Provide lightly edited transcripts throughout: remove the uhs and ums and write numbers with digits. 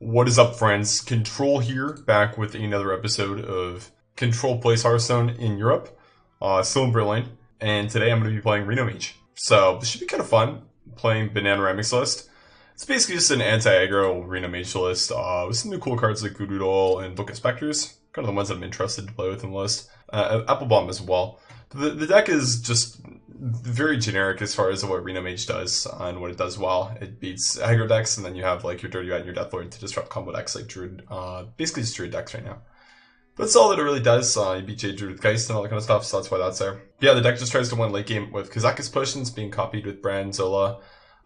What is up, friends? Control here, back with another episode of Control Plays Hearthstone in Europe, still in Berlin, and today I'm going to be playing Reno Mage. So this should be kind of fun, playing Bananaramics list. It's basically just an anti-aggro Reno Mage list, with some new cool cards like Gududol and Book of Specters, kind of the ones that I'm interested to play with in the list. Applebomb as well. The deck is just very generic as far as what Reno Mage does and what it does well. It beats aggro decks, and then you have like your Dirty Rat and your Deathlord to disrupt combo decks like Druid, basically just Druid decks right now. But that's all that it really does. You beat Jade Druid with Geist and all that kind of stuff, so that's why that's there. But yeah, the deck just tries to win late game with Kazakus Potions being copied with Bran, Zola,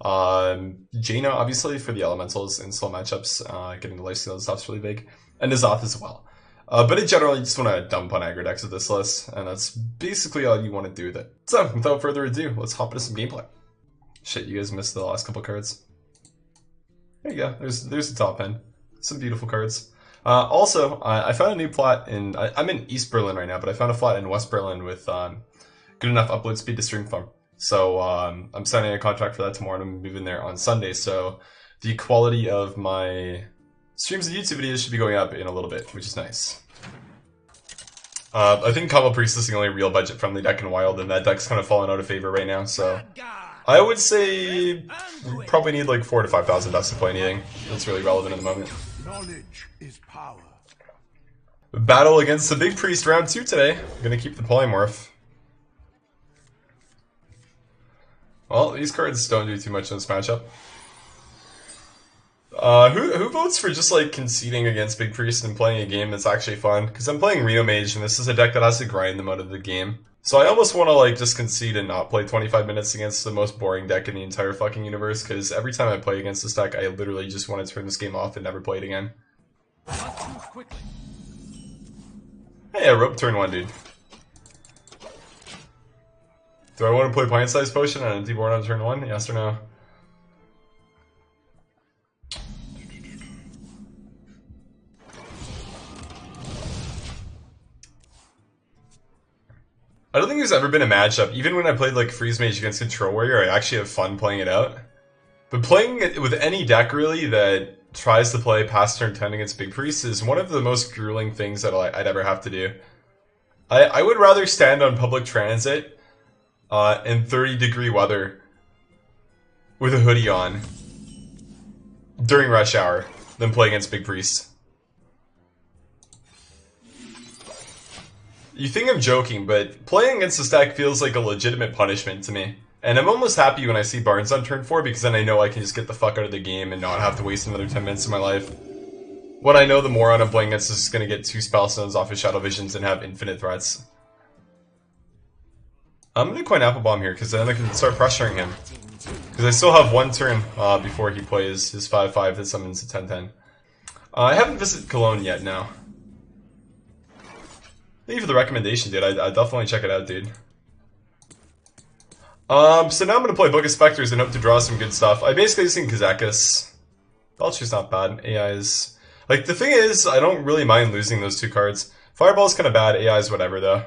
Jaina obviously for the elementals in slow matchups, getting the lifesteal and stuff's really big, and N'Zoth as well. But in general, you just want to dump on aggro decks with this list, and that's basically all you want to do with it. So, without further ado, let's hop into some gameplay. Shit, you guys missed the last couple cards. There you go, there's the top end. Some beautiful cards. Also, I found a new plot in, I'm in East Berlin right now, but I found a plot in West Berlin with good enough upload speed to stream farm. So, I'm signing a contract for that tomorrow, and I'm moving there on Sunday, so the quality of my streams and YouTube videos should be going up in a little bit, which is nice. I think Combo Priest is the only real budget-friendly deck in Wild, and that deck's kind of fallen out of favor right now, so I would say we probably need like 4,000 to 5,000 bucks to play anything that's really relevant at the moment. Knowledge is power. Battle against the Big Priest round 2 today. I'm gonna keep the Polymorph. Well, these cards don't do too much in this matchup. Who votes for just like conceding against Big Priest and playing a game that's actually fun? Because I'm playing Reno Mage and this is a deck that has to grind them out of the game. So I almost want to like just concede and not play 25 minutes against the most boring deck in the entire fucking universe, because every time I play against this deck I literally just want to turn this game off and never play it again. Hey, I rope turn 1, dude. Do I want to play Pint Size Potion on empty board on turn 1? Yes or no? I don't think there's ever been a matchup, even when I played like Freeze Mage against Control Warrior, I actually have fun playing it out. But playing it with any deck really that tries to play past turn 10 against Big Priest is one of the most grueling things that I'd ever have to do. I would rather stand on public transit in 30-degree weather with a hoodie on during rush hour than play against Big Priest. You think I'm joking, but playing against this deck feels like a legitimate punishment to me. And I'm almost happy when I see Barnes on turn 4, because then I know I can just get the fuck out of the game and not have to waste another 10 minutes of my life. What I know, the moron I'm playing against is just going to get 2 Spellstones off his Shadow Visions and have infinite threats. I'm going to coin Applebomb here, because then I can start pressuring him. Because I still have 1 turn before he plays his 5-5 that summons a 10-10. I haven't visited Cologne yet, now. Thank you for the recommendation, dude. I definitely check it out, dude. So now I'm gonna play Book of Specters and hope to draw some good stuff. I basically just think Kazakus. Belcher's not bad. AI is... Like, the thing is, I don't really mind losing those 2 cards. Fireball's kinda bad, AI is whatever, though.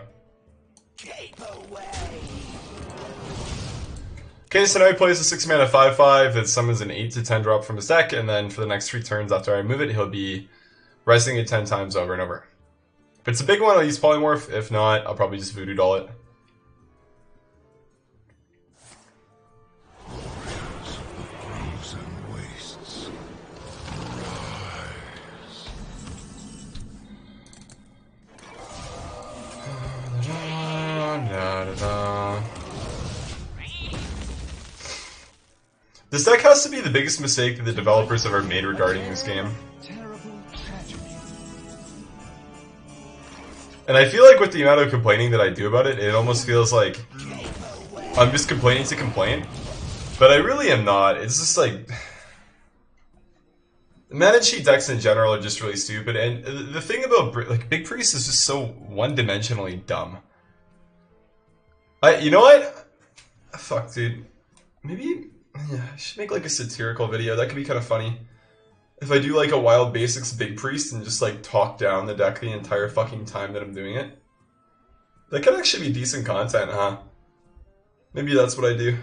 Okay, so now he plays a 6-mana 5-5 that summons an 8 to 10 drop from his deck, and then for the next 3 turns after I move it, he'll be resting it 10 times over and over. If it's a big one, I'll use Polymorph. If not, I'll probably just Voodoo Doll it. This deck has to be the biggest mistake that the developers have ever made regarding this game. And I feel like with the amount of complaining that I do about it, it almost feels like I'm just complaining to complain. But I really am not. It's just like... Mana cheat decks in general are just really stupid, and the thing about like Big Priest is just so one-dimensionally dumb. You know what? Fuck, dude. Maybe... Yeah, I should make like a satirical video. That could be kind of funny. If I do like a Wild Basics Big Priest and just like talk down the deck the entire fucking time that I'm doing it. That could actually be decent content, huh? Maybe that's what I do.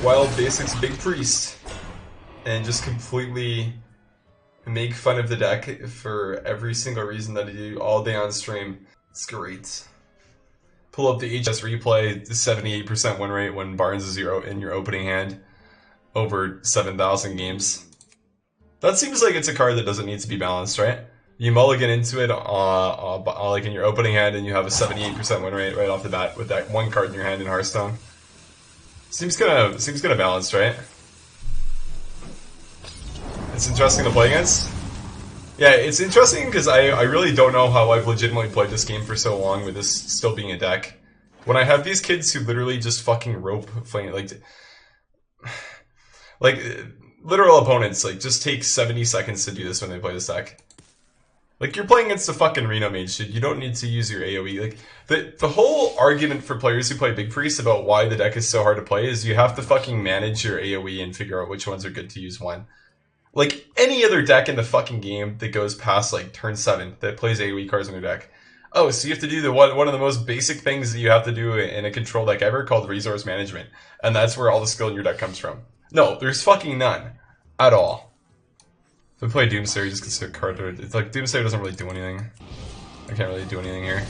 Wild Basics Big Priest. And just completely make fun of the deck for every single reason that I do all day on stream. It's great. Pull up the HS replay, the 78% win rate when Barnes is in your opening hand over 7,000 games. That seems like it's a card that doesn't need to be balanced, right? You mulligan into it like in your opening hand and you have a 78% win rate right off the bat with that one card in your hand in Hearthstone. Seems kind of balanced, right? It's interesting to play against. Yeah, it's interesting because I really don't know how I've legitimately played this game for so long with this still being a deck. When I have these kids who literally just fucking rope playing like literal opponents like just take 70 seconds to do this when they play this deck. Like, you're playing against a fucking Reno Mage, dude. You don't need to use your AoE. Like, the whole argument for players who play Big Priest about why the deck is so hard to play is you have to fucking manage your AoE and figure out which ones are good to use when. Like, any other deck in the fucking game that goes past, like, turn 7 that plays AoE cards in their deck. Oh, so you have to do one of the most basic things that you have to do in a control deck ever called resource management. And that's where all the skill in your deck comes from. No, there's fucking none. At all. If I play Doomsayer, just consider card. It's like Doomsayer doesn't really do anything. I can't really do anything here.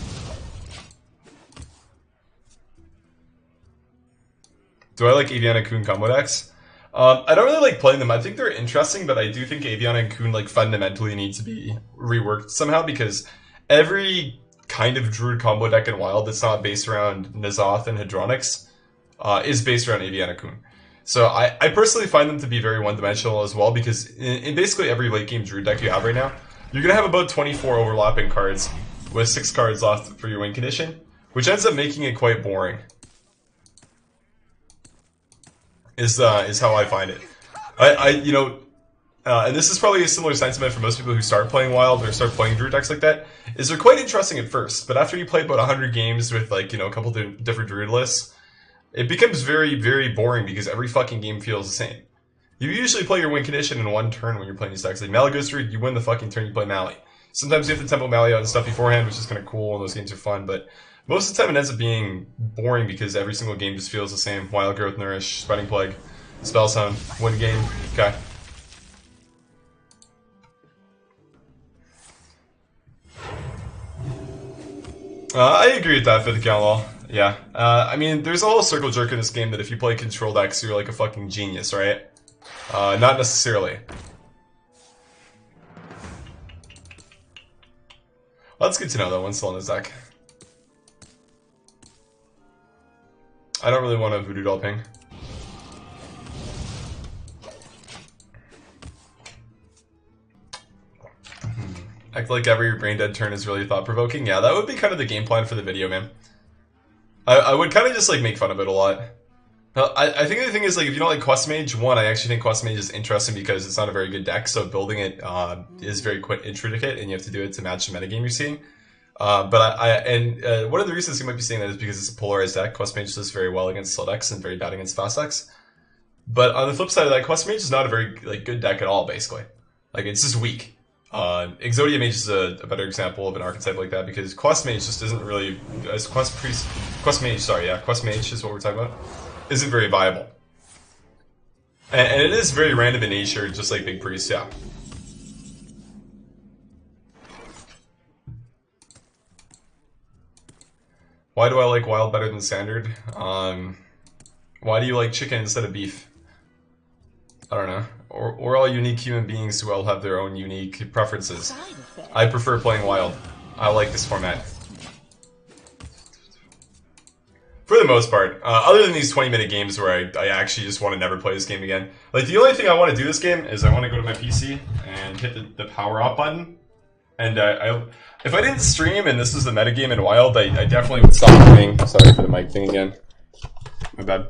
Do I like Aviana Kun combo decks? I don't really like playing them. I think they're interesting, but I do think Aviana and Kun like fundamentally need to be reworked somehow because every kind of Druid combo deck in Wild that's not based around N'Zoth and Hadronics is based around Aviana Kun. So I personally find them to be very one-dimensional as well because in basically every late-game Druid deck you have right now, you're going to have about 24 overlapping cards with 6 cards left for your win condition, which ends up making it quite boring. Is how I find it. And this is probably a similar sentiment for most people who start playing Wild or start playing Druid decks like that, is they're quite interesting at first, but after you play about 100 games with like, a couple different Druid lists, it becomes very, very boring because every fucking game feels the same. You usually play your win condition in one turn when you're playing these decks. Like Mally goes through, you win the fucking turn, you play Mally. Sometimes you have to tempo Mally out and stuff beforehand, which is kind of cool, and those games are fun, but most of the time it ends up being boring because every single game just feels the same. Wild Growth, Nourish, Spreading Plague, Spell Zone, win game. Okay. I agree with that for the count law. Yeah. I mean, there's a whole circle jerk in this game that if you play control decks, you're like a fucking genius, right? Not necessarily. Well, that's good to know, though. One's still in this deck. I don't really want a Voodoo Doll ping. Act like every brain dead turn is really thought-provoking. Yeah, that would be kind of the game plan for the video, man. I would kind of just like make fun of it a lot. I think the thing is, like, if you don't like Quest Mage, one, I actually think Quest Mage is interesting because it's not a very good deck, so building it is very quite intricate, and you have to do it to match the metagame you're seeing. One of the reasons you might be saying that is because it's a polarized deck. Quest Mage does very well against slow decks and very bad against fast decks. But on the flip side of that, Quest Mage is not a very good deck at all, basically. Like, it's just weak. Exodia Mage is a better example of an archetype like that because Quest Mage just isn't really Quest Mage is what we're talking about, isn't very viable, and it is very random in nature, just like Big Priest. Yeah. Why do I like Wild better than Standard? Why do you like chicken instead of beef? I don't know. We're all unique human beings who all have their own unique preferences. I prefer playing Wild. I like this format. For the most part. Other than these 20-minute games where I actually just want to never play this game again. Like, the only thing I want to do this game is I want to go to my PC and hit the power up button. And if I didn't stream and this was the metagame in Wild, I definitely would stop playing. Sorry for the mic thing again. My bad.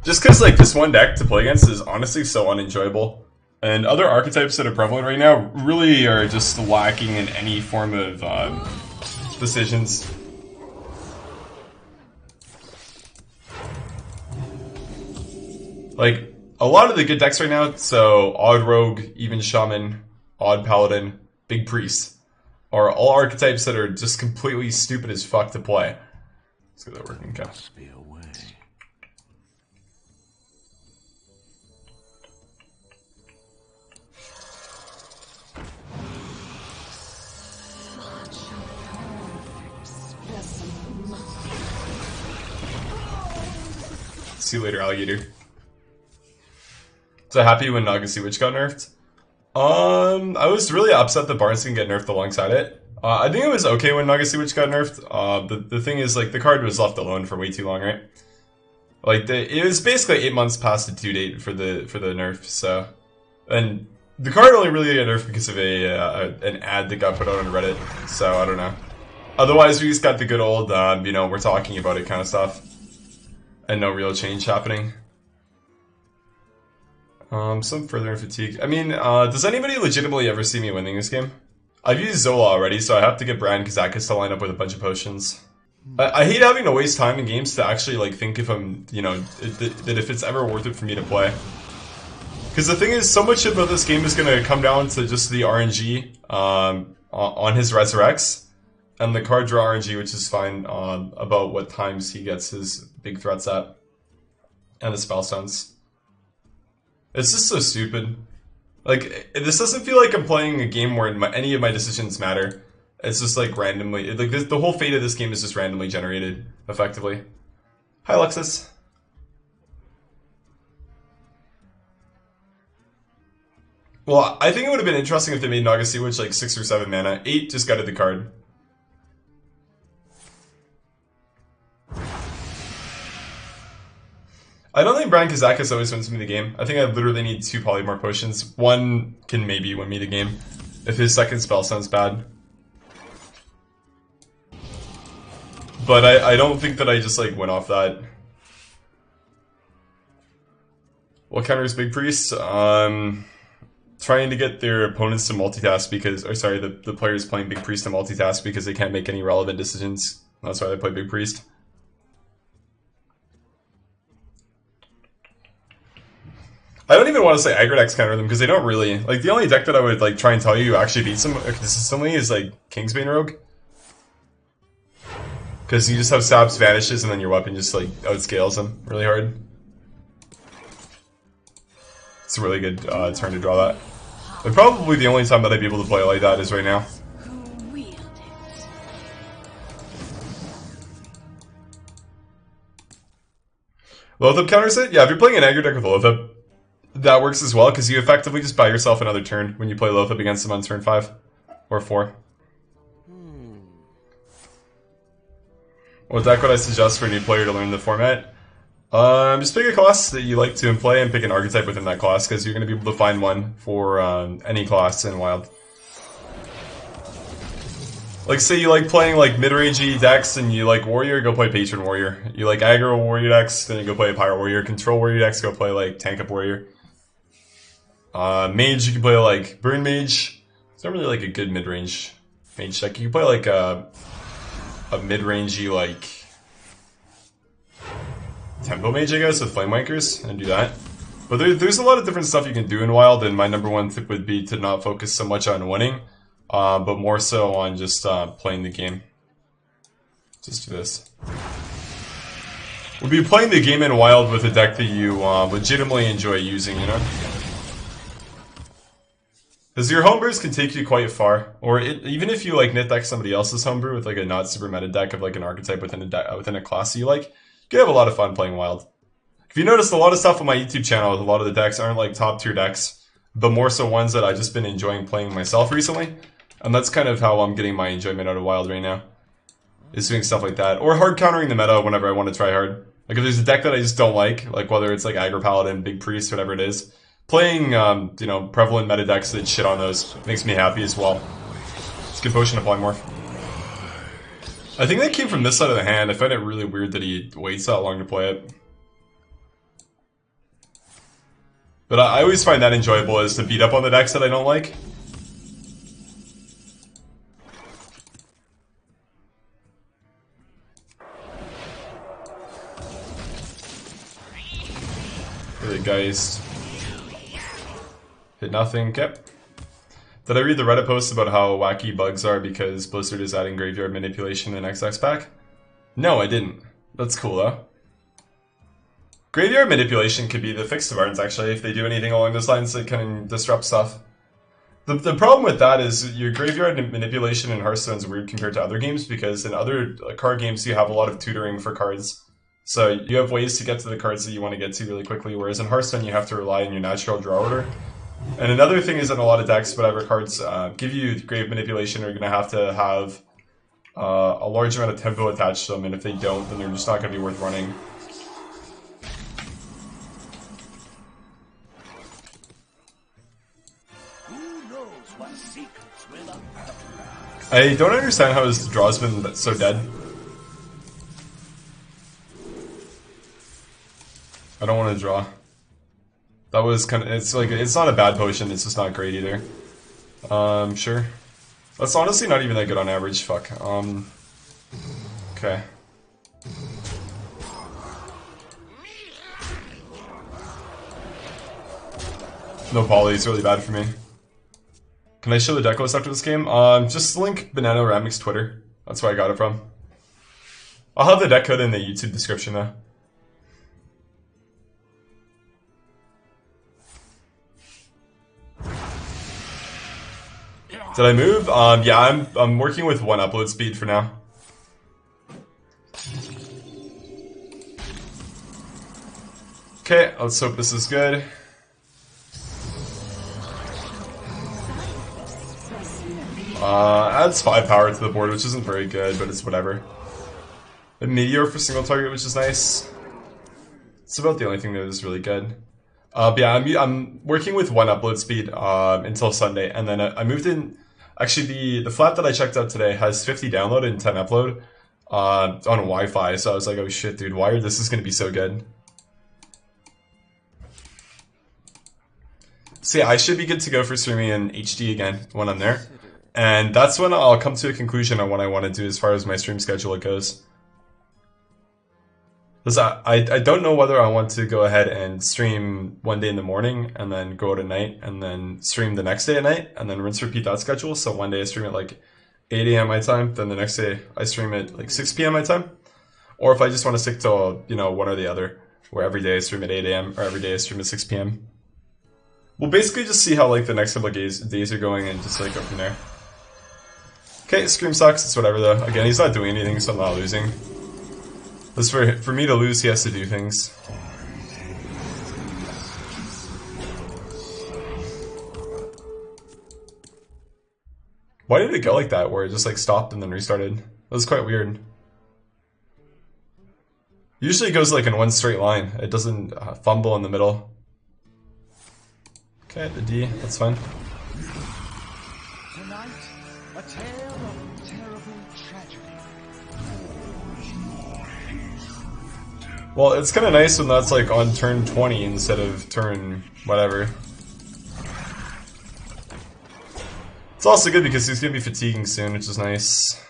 Just because, like, this one deck to play against is honestly so unenjoyable. And other archetypes that are prevalent right now really are just lacking in any form of decisions. Like, a lot of the good decks right now, so Odd Rogue, Even Shaman, Odd Paladin, Big Priest, are all archetypes that are just completely stupid as fuck to play. Let's get that working, okay. See you later, alligator. So happy when Naga Witch got nerfed? I was really upset that Barnes didn't get nerfed alongside it. I think it was okay when Naga Witch got nerfed. The thing is, like, the card was left alone for way too long, right? Like, it was basically 8 months past the due date for the nerf, so... And the card only really got nerfed because of an ad that got put out on Reddit, so I don't know. Otherwise, we just got the good old, you know, we're talking about it kind of stuff. And no real change happening. Some further in fatigue. I mean, does anybody legitimately ever see me winning this game? I've used Zola already, so I have to get Brand Kazakis to line up with a bunch of potions. I hate having to waste time in games to actually, like, think if I'm, you know, that if it's ever worth it for me to play. Because the thing is, so much about this game is going to come down to just the RNG on his Resurrects, and the card draw RNG, which is fine, about what times he gets his big threats at, and the spell stones. It's just so stupid. Like, this doesn't feel like I'm playing a game where any of my decisions matter. It's just like randomly, like the whole fate of this game is just randomly generated, effectively. Hi, Alexis. Well, I think it would have been interesting if they made Naga Witch like 6 or 7 mana. 8 just gutted the card. I don't think Brian Kazakis always wins me the game. I think I literally need 2 polymorph potions. One can maybe win me the game if his second spell sounds bad. But I don't think that I just like went off that. What counters Big Priest? Trying to get their opponents to multitask because, or sorry, the players playing Big Priest to multitask because they can't make any relevant decisions. That's why they play Big Priest. I don't even want to say aggro decks counter them because they don't really. Like, the only deck that I would like try and tell you actually beats them consistently is like Kingsbane Rogue. Because you just have Sabs vanishes and then your weapon just like outscales them really hard. It's a really good turn to draw that. But probably the only time that I'd be able to play like that is right now. Loatheb counters it? Yeah, if you're playing an aggro deck with Loatheb, that works as well, because you effectively just buy yourself another turn when you play Loatheb against them on turn 5. Or 4. What deck would I suggest for a new player to learn the format? Just pick a class that you like to play and pick an archetype within that class, because you're going to be able to find one for any class in Wild. Like, say you like playing like mid-rangey decks and you like Warrior, go play Patron Warrior. You like aggro Warrior decks, then you go play Pyro Warrior. Control Warrior decks, go play like Tank Up Warrior. Mage, you can play like Burn Mage. It's not really like a good mid-range mage deck. You can play like a mid-rangey like Tempo Mage, I guess, with Flame Wankers, and do that. But there's a lot of different stuff you can do in Wild, and my number one tip would be to not focus so much on winning, but more so on just playing the game. Just do this. We'll be playing the game in Wild with a deck that you legitimately enjoy using, you know? Because your homebrews can take you quite far, or even if you like knit deck somebody else's homebrew with like a not super meta deck of like an archetype within a class you like, you can have a lot of fun playing Wild. If you notice, a lot of stuff on my YouTube channel with a lot of the decks aren't like top tier decks, but more so ones that I've just been enjoying playing myself recently, and that's kind of how I'm getting my enjoyment out of Wild right now, is doing stuff like that, or hard countering the meta whenever I want to try hard. Like if there's a deck that I just don't like whether it's like Aggro Paladin, Big Priest, whatever it is, playing, you know, prevalent meta decks that shit on those makes me happy as well. Let's get Potion of Polymorph. I think that came from this side of the hand. I find it really weird that he waits that long to play it. But I always find that enjoyable, is to beat up on the decks that I don't like. The Geist. Hit nothing, okay. Did I read the Reddit post about how wacky bugs are because Blizzard is adding graveyard manipulation in XX pack? No, I didn't. That's cool though. Graveyard manipulation could be the fix to Barnes actually, if they do anything along those lines that can disrupt stuff. The problem with that is your graveyard manipulation in Hearthstone is weird compared to other games, because in other card games you have a lot of tutoring for cards So you have ways to get to the cards that you want to get to really quickly, whereas in Hearthstone you have to rely on your natural draw order. And another thing is in a lot of decks, whatever cards give you Grave Manipulation are going to have a large amount of tempo attached to them, and if they don't, then they're just not going to be worth running. I don't understand how his draw's been so dead. I don't want to draw. That was kind of, it's not a bad potion, it's just not great either. Sure. That's honestly not even that good on average, fuck. Okay. No poly is really bad for me. Can I show the deck list after this game? Just link BananaRamic's Twitter. That's where I got it from. I'll have the deck code in the YouTube description though. Did I move? Yeah, I'm working with 1 upload speed for now. Okay, let's hope this is good. Adds 5 power to the board, which isn't very good, but it's whatever. A meteor for single target, which is nice. It's about the only thing that is really good. But yeah, I'm working with 1 upload speed until Sunday, and then I moved in. Actually, the flat that I checked out today has 50 download and 10 upload on Wi-Fi. So I was like, oh shit, dude, wired. This is gonna be so good. So yeah, I should be good to go for streaming in HD again when I'm there. And that's when I'll come to a conclusion on what I want to do as far as my stream schedule goes. Because I don't know whether I want to go ahead and stream one day in the morning and then go out at night and then stream the next day at night and then rinse repeat that schedule. So one day I stream at like 8 a.m. my time, then the next day I stream at like 6 p.m. my time. Or if I just want to stick to, you know, one or the other, where every day I stream at 8 a.m. or every day I stream at 6 p.m. We'll basically just see how like the next couple of days are going and just like go from there. Okay, Scream sucks, it's whatever though. Again, he's not doing anything, so I'm not losing. Just for me to lose, he has to do things. Why did it go like that, where it just like stopped and then restarted? That was quite weird. Usually it goes like in one straight line. It doesn't fumble in the middle. Okay, the D, that's fine. Tonight, a tale of terrible tragedy. Well, it's kind of nice when that's like on turn 20 instead of turn whatever. It's also good because he's going to be fatiguing soon, which is nice.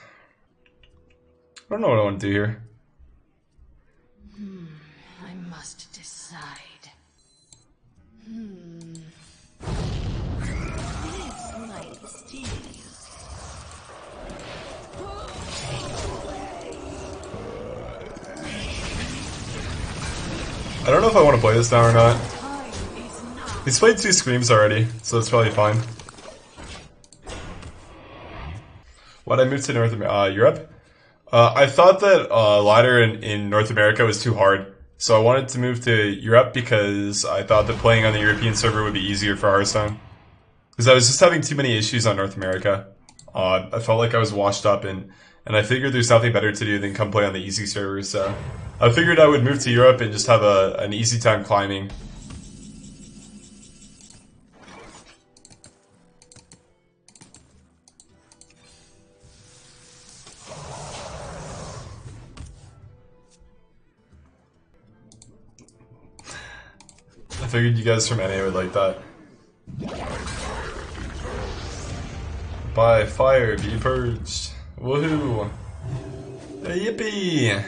I don't know what I want to do here. I must decide. This might be mysterious. I don't know if I want to play this now or not. He's played 2 screams already, so it's probably fine. Why'd I move to Europe? I thought that ladder in North America was too hard, so I wanted to move to Europe because I thought that playing on the European server would be easier for Hearthstone. Because I was just having too many issues on North America. I felt like I was washed up, and I figured there's nothing better to do than come play on the easy server, so I figured I would move to Europe and just have an easy time climbing. I figured you guys from NA would like that. By fire, be purged. Woohoo! Yippee!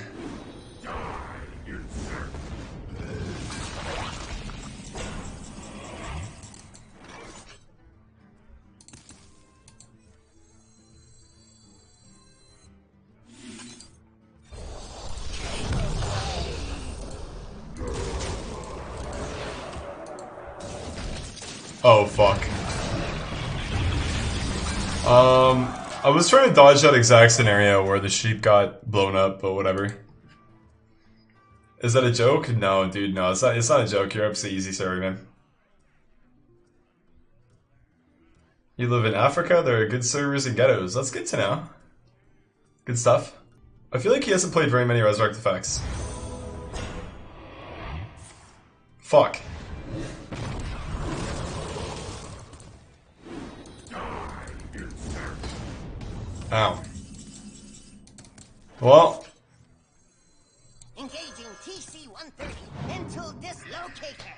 Oh, fuck. I was trying to dodge that exact scenario where the sheep got blown up, but whatever. Is that a joke? No, dude, no, it's not. It's not a joke. You're up to easy, sorry, man. You live in Africa. There are good servers and ghettos. That's good to know. Good stuff. I feel like he hasn't played very many Resurrect effects. Fuck. Ow. Well. Engaging TC-130 into dislocator.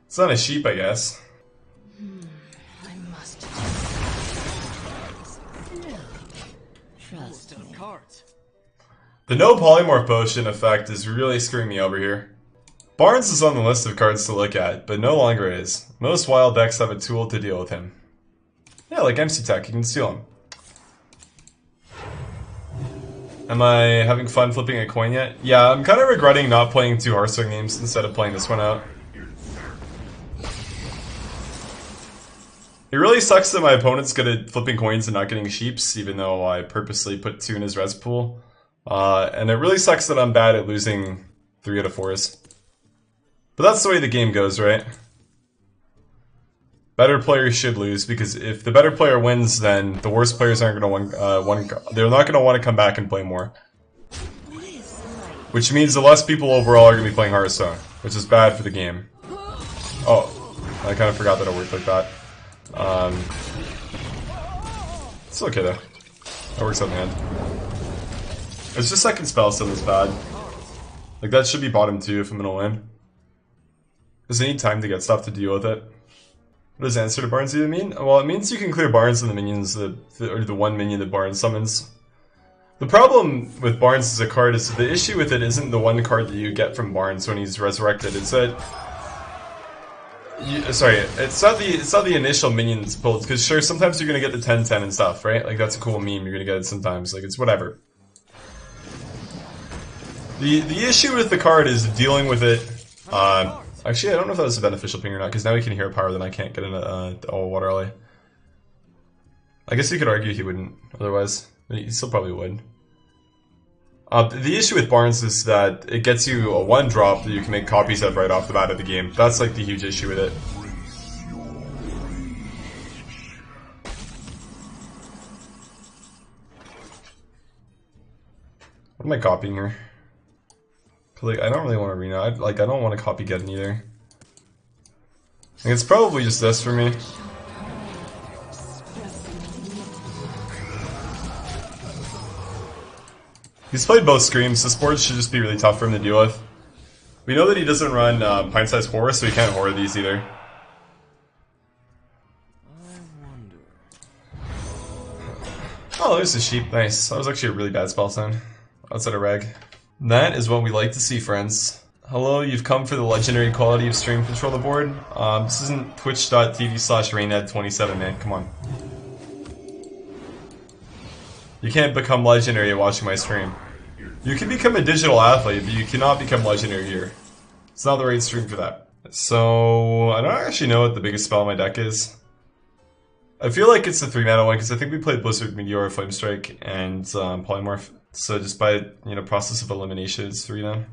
It's not a sheep, I guess. I must. Trust me. Cards. The no polymorph potion effect is really screwing me over here. Barnes is on the list of cards to look at, but no longer is. Most wild decks have a tool to deal with him. Yeah, like MC Tech, you can steal him. Am I having fun flipping a coin yet? Yeah, I'm kind of regretting not playing 2 Hearthstone games instead of playing this one out. It really sucks that my opponent's good at flipping coins and not getting sheeps, even though I purposely put 2 in his res pool. And it really sucks that I'm bad at losing 3 out of 4s. But that's the way the game goes, right? Better players should lose, because if the better player wins, then the worst players aren't going to they're not going to want to come back and play more. Which means the less people overall are going to be playing Hearthstone, which is bad for the game. Oh, I kind of forgot that it worked like that. It's okay though. That works out in the end. It's just second spell still is bad. Like that should be bottom 2 if I'm going to win. Does it need time to get stuff to deal with it? What does answer to Barnes even mean? Well, it means you can clear Barnes and the minions, or the one minion that Barnes summons. The problem with Barnes as a card is the issue with it isn't the one card that you get from Barnes when he's resurrected. It's that it's not the initial minions pulled, because sure, sometimes you're gonna get the 10-10 and stuff, right? Like that's a cool meme. You're gonna get it sometimes. Like it's whatever. The issue with the card is dealing with it. Actually, I don't know if that was a beneficial ping or not, because now he can hear power, then I can't get in a water alley. I guess you could argue he wouldn't, otherwise. But he still probably would. The issue with Barnes is that it gets you a 1-drop that you can make copies of right off the bat of the game. That's like the huge issue with it. What am I copying here? Like, I don't really want to Reno. I don't want to copy Geddon either. Like, it's probably just this for me. He's played both Screams, so sports should just be really tough for him to deal with. We know that he doesn't run Pint-Sized Horror, so he can't horror these either. Oh, there's a sheep. Nice. That was actually a really bad spell sound. Outside of reg. That is what we like to see, friends. Hello, you've come for the legendary quality of stream control the board. This isn't twitch.tv/rained27, man. Come on. You can't become legendary watching my stream. You can become a digital athlete, but you cannot become legendary here. It's not the right stream for that. So, I don't actually know what the biggest spell in my deck is. I feel like it's the 3-mana one, because I think we played Blizzard, Meteor, Flame Strike, and Polymorph. So just by, process of elimination, it's 3 now.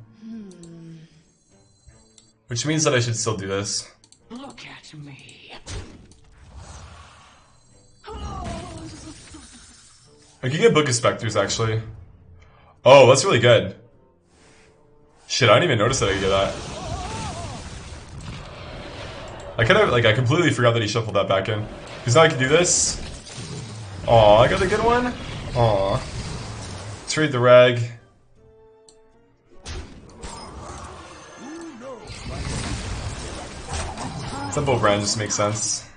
Which means that I should still do this. Look at me. I can get Book of Specters, actually. Oh, that's really good. Shit, I didn't even notice that I could get that. I completely forgot that he shuffled that back in. Because now I can do this. Aw, I got a good one? Aw. Trade the rag. Temple Brand just makes sense.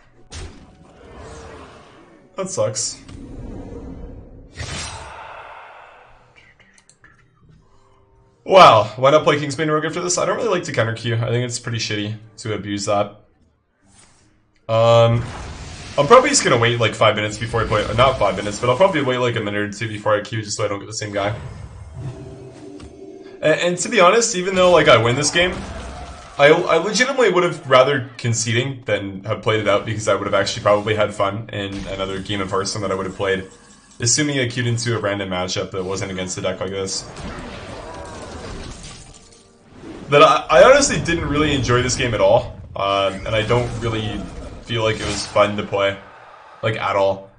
That sucks. Wow, why not play Kingsbane Rogue after this? I don't really like to counter Q. I think it's pretty shitty to abuse that. I'm probably just gonna wait like 5 minutes before I play. Not 5 minutes, but I'll probably wait like a minute or 2 before I Q, just so I don't get the same guy. And to be honest, even though like I win this game, I legitimately would have rather conceding than have played it out, because I would have actually probably had fun in another game of Hearthstone that I would have played, assuming I queued into a random matchup that wasn't against a deck like this. But I honestly didn't really enjoy this game at all, and I don't really feel like it was fun to play, like, at all.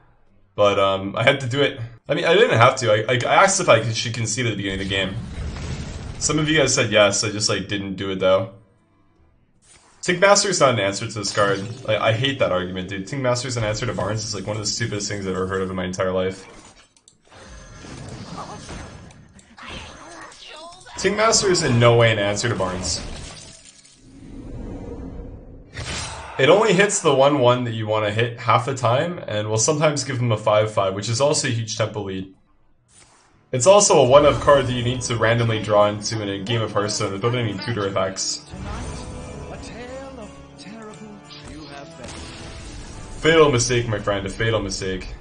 But I had to do it. I mean, I didn't have to. I asked if I should concede at the beginning of the game. Some of you guys said yes. I just like didn't do it though. Tink Master is not an answer to this card. I hate that argument, dude. Tink Master is an answer to Barnes. It's like one of the stupidest things I've ever heard of in my entire life. Tink Master is in no way an answer to Barnes. It only hits the 1-1 that you want to hit half the time, and will sometimes give them a 5-5, which is also a huge tempo lead. It's also a 1-of card that you need to randomly draw into in a game of Hearthstone without any tutor effects. A tale of terrible you have been. Fatal mistake, my friend, a fatal mistake.